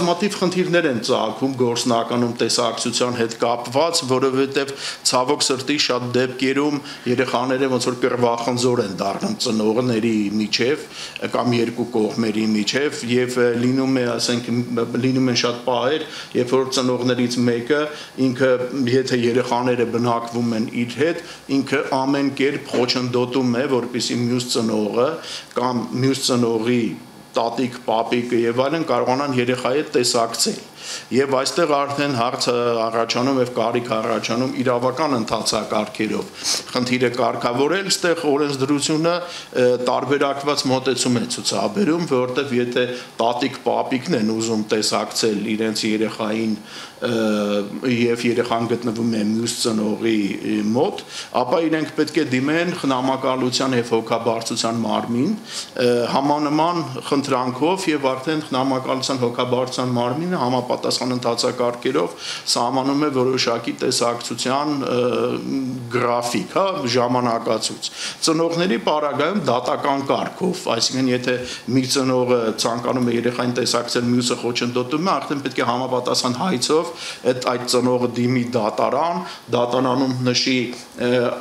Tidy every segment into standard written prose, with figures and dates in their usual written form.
բազմաթիվ խնդիրներ են ծագում գործնականում տեսակցության հետ կապված, որովհետև ցավոք սրտի շատ դեպքերում երեխաները ոնց որ կռվախնձոր են դառնում ծնողների միջև կամ երկու կողմերի միջև եւ լինում է, ասենք, լինում են շատ պահեր, երբ որ ծնողներից մեկը ինքը եթե երեխաները բնակվում են իր հետ, ինքը ամեն կերպ խոչընդոտում է, որպեսզի մյուս ծնողը կամ մյուս ծնողի տատիկ, պապիկը եւ այլն կարողանան երեխայի հետ տեսակցել։ Եվ այստեղ արդեն հարց առաջանում եւ կարիք առաջանում իրավական ընթացակարգերով խնդիրը կարգավորել, այստեղ օրենսդրությունը տարբերակված մոտեցում է ցուցաբերում, որովհետեւ եթե տատիկ, պապիկն են ուզում տեսակցել իրենց երեխային եւ երեխան գտնվում է մյուս ծնողի մոտ, ապա իրենք պետք է դիմեն խնամակալության եւ հոգաբարձության մարմին համանման խնդրանքով եւ արդեն խնամակալության հոգաբարձության մարմինը համապատասխան ընթացակարգերով սահմանում է որոշակի տեսակցության գրաֆիկ, հա, ժամանակացույց։ Ծնողների պարագայում դատական կարգով, այսինքն եթե մի ծնողը ցանկանում է երեխային տեսակցել, մյուսը խոչընդոտում է, արդեն պետք է համապատասխան հայցով այդ ծնողը դիմի դատարանում նշի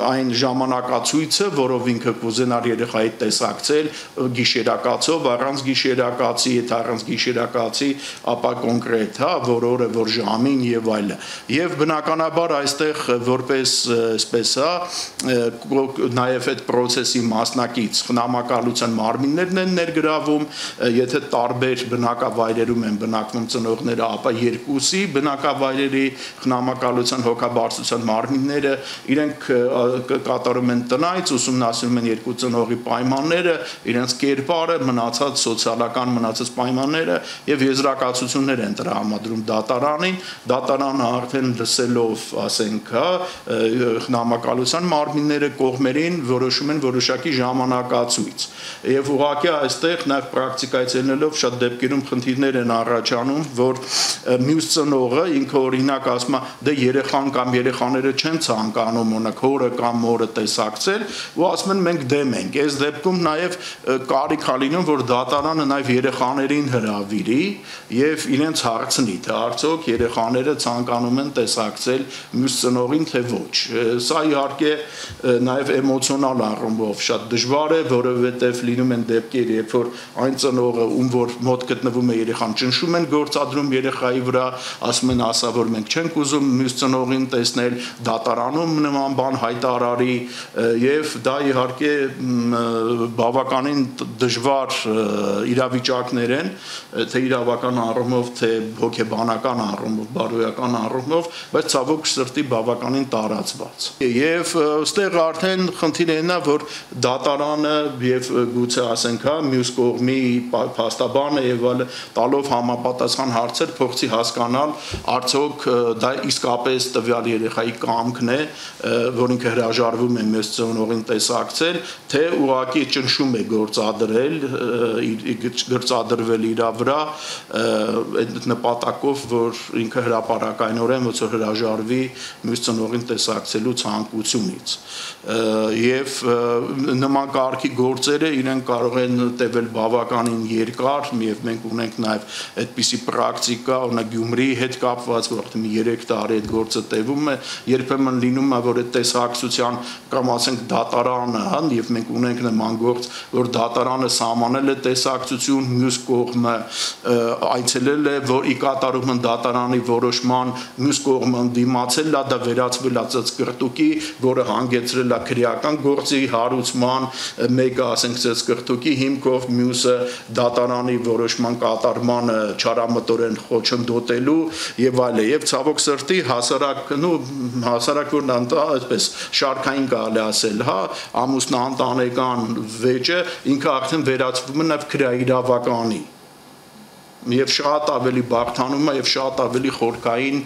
այն ժամանակացույցը, որով ինքը կուզենար երեխայի տեսակցել, գիշերակացով, առանց գիշերակացի, եթե առանց գիշերակացի, ապա կոնկրետ, հա, որ օրը, որ ժամին եւ այլն։ Եվ բնականաբար այստեղ որպես այսպես, հա, նաեւ այդ process-ի մասնակից խնամակալության մարմիններն են ներգրավում, եթե տարբեր բնակավայրերում են բնակվում ծնողները, ապա երկուսի բնակավայրերի խնամակալության հոգաբարձության մարմինները իրենք կատարում են տնայց, ուսումնասիրում են երկու ծնողի պայմանները, իրենց կերպարը, մնացած սոցիալական մնացած պայմանները եւ եզրակացություններ են տրամադրում դատարանին, դատարանը արդեն լսելով, ասենք, խնամակալության մարմինները կողմերին որոշում են որոշակի ժամանակացույց։ Եվ ուղղակի այստեղ նաեւ պրակտիկայից ելնելով շատ դեպքերում խնդիրներ են առաջանում, որ մյուս ծնողը ինքը օրինակ ասում է, դե երեխան կամ երեխաները չեն ցանկանում օրինակ հորը կամ մորը տեսակցել, ու ասում են մենք դեմ ենք։ Այս դեպքում նաեւ կարիք է լինում, որ դատարանը նաեւ երեխաներին հրավիրի եւ իրենց հարցնի, թե արդյոք երեխաները ցանկանում են տեսակցել մյուս ծնողին, թե ոչ։ Սա իհարկե նաեւ էմոցիոնալ առումով շատ դժվար է, որովհետեւ լինում են դեպքեր, երբ որ այն ծնողը, ում որ մոտ գտնվում է երեխան, ճնշում են գործադրում երեխայի վրա, ասում են ասա, որ մենք չենք ուզում մյուս ծնողին տեսնել, դատարանում նման բան հայտարարի եւ դա իհարկե բավականին դժվար իրավիճակներ են, թե իրավական առումով, թե հոգեբանական առումով, բարոյական առումով, բայց ցավոք սրտի բավականին տարածված։ Եվ այստեղ արդեն խնդիրը նա, որ դատարանը եւ գուցե ասենք, հա, մյուս կողմի փաստաբանը եւ այլ տալով համապատասխան հարցեր փորձի հասկանալ արդյոք դա իսկապես տվյալ երեխայի կամքն է, որ ինքը հրաժարվում է մյուս ծնողին տեսակցել, թե ուղղակի ճնշում է գործադրվել իր վրա այդ նպատակով, որ ինքը հրապարակայնորեն ոնց որ հրաժարվի մյուս ծնողին տեսակցելու ցանկությունից։ Եվ նման կարգի գործերը իրենք կարող են տևել բավականին երկար, եւ մենք ունենք նաեւ այդպիսի պրակտիկա, օրինակ Գյումրիի հետ կապված, որ 3 տարի այդ գործը տևում է, երբեմն լինում է, որ այդ տեսակցության կամ ասենք դատարանը, հա, եւ մենք ունենք նման գործ, որ դատարանը սահմանել է տեսակցություն, մյուս կողմը այցելել է, որ ի կատարում դատարանի որոշման մյուս կողմը դիմացել է, դա վերածվել է ծծկրտուկի, որը հանգեցրել է քրեական գործի հարուցման, մեկը ասենք ծծկրտուկի հիմքով, մյուսը դատարանի որոշման կատարմանը չարամտորեն խոչընդոտելու եւ այլն, եւ ցավոք սրտի հասարակ որ այդպես շարքային կարելի ասել, հա, ամուսնաընտանեկան վեճը ինքը արդեն վերածվում է նաեւ քրեաիրավականի եւ շատ ավելի բարդանում է եւ շատ ավելի խորքային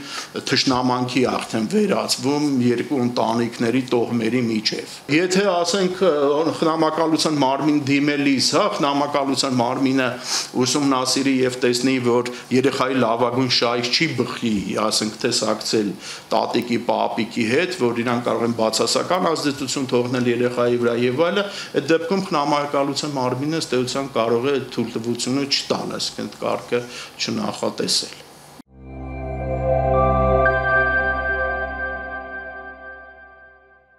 թշնամանքի արդեն վերածվում երկու ընտանիքների տոհմերի միջև։ Եթե ասենք խնամակալության մարմին դիմելիս, հա, խնամակալության մարմինը ուսումնասիրի եւ տեսնի, որ երեխայի լավագույն շահից չի բխի, ասենք տեսակցել տատիկի, պապիկի հետ, որ իրան կարող են բացասական ազդեցություն թողնել երեխայի վրա եւ այլն, այդ դեպքում խնամակալության մարմինը ըստ էության կարող է թույլտվությունը չտալ, այսինքն վարկը չնախատեսել։